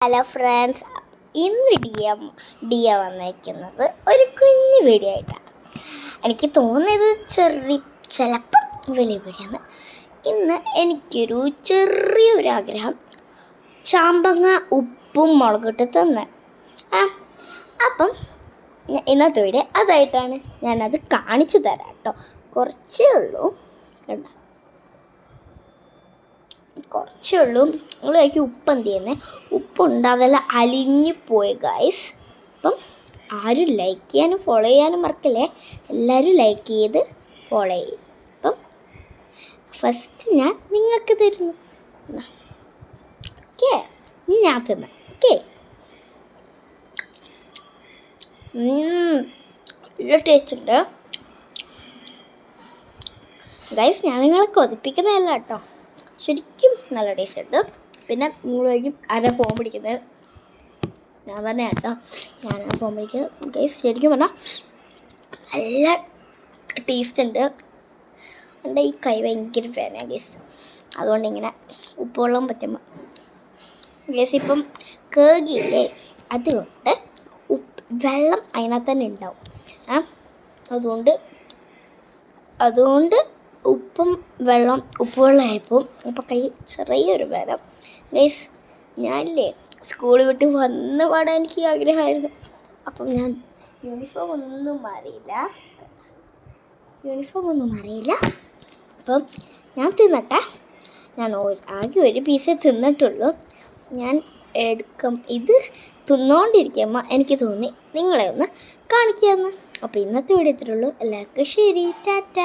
Hello friends, ഇന്ന് ഡിയ വന്നിരിക്കുന്നത് ഒരു കുഞ്ഞു വീഡിയോ ആയിട്ടാണ്. എനിക്ക് തോന്നിയത് ചിലപ്പം വലിയ വീഡിയോയാണ്. ഇന്ന് എനിക്കൊരു ചെറിയൊരാഗ്രഹം, ചാമ്പങ്ങ ഉപ്പും മുളകിട്ട് തിന്നാൻ. അപ്പം ഇന്നത്തെ വീഡിയോ അതായിട്ടാണ്. ഞാനത് കാണിച്ചു തരാം കേട്ടോ. കുറച്ചേ ഉള്ളൂ, കണ്ടോ, കുറച്ചേ ഉള്ളൂ. നിങ്ങളേക്ക് ഉപ്പ് എന്ത് ചെയ്യുന്നത്, ഉപ്പുണ്ടാവില്ല, അലിഞ്ഞു പോയി ഗൈസ്. അപ്പം ആരും ലൈക്ക് ചെയ്യാനും ഫോളോ ചെയ്യാനും മറക്കല്ലേ. എല്ലാവരും ലൈക്ക് ചെയ്ത് ഫോളോ ചെയ്യും. അപ്പം ഫസ്റ്റ് ഞാൻ നിങ്ങൾക്ക് തരുന്നു. ഓക്കെ, ഞാൻ തിന്ന. ഓക്കെ, നല്ല ടേസ്റ്റ് ഉണ്ട് ഗൈസ്. ഞാൻ നിങ്ങളെ കൊതിപ്പിക്കുന്നതല്ല കേട്ടോ, ശരിക്കും നല്ല ടേസ്റ്റ് ഉണ്ട്. പിന്നെ നിങ്ങളായിരിക്കും ആരാ ഫോൺ പിടിക്കുന്നത്, ഞാൻ തന്നെ കേട്ടോ. ഞാൻ ആ ഫോൺ പിടിക്കുന്നത് ഗൈസ്. ശരിക്കും പറഞ്ഞാൽ നല്ല ടേസ്റ്റ് ഉണ്ട്. എൻ്റെ ഈ കൈ ഭയങ്കര വേദന ഗൈസ്, അതുകൊണ്ട് ഇങ്ങനെ ഉപ്പുവെള്ളം പറ്റുമ്പോൾ ഗൈസ് ഇപ്പം കേകിയില്ലേ, അതുകൊണ്ട് വെള്ളം അതിനകത്ത് തന്നെ ഉണ്ടാവും. അതുകൊണ്ട് ഉപ്പുവെള്ളമായപ്പോൾ അപ്പോൾ കൈ ചെറിയൊരു വേദന ഗൈസ്. ഞാനില്ലേ സ്കൂളിൽ വിട്ട് വന്ന പാടാൻ എനിക്ക് ആഗ്രഹമായിരുന്നു. അപ്പം ഞാൻ യൂണിഫോം ഒന്നും മാറിയില്ല. അപ്പം ഞാൻ തിന്നട്ടെ. ഞാൻ ആകെ ഒരു പീസേ തിന്നിട്ടുള്ളൂ. ഞാൻ ഇത് തിന്നുകൊണ്ടിരിക്കുമ്പോൾ എനിക്ക് തോന്നി നിങ്ങളെ ഒന്ന് കാണിക്കാമെന്ന്. അപ്പോൾ ഇന്നത്തെ വീഡിയോ ഇത്രയുള്ളൂ. എല്ലാവർക്കും ശരി, ടാറ്റ.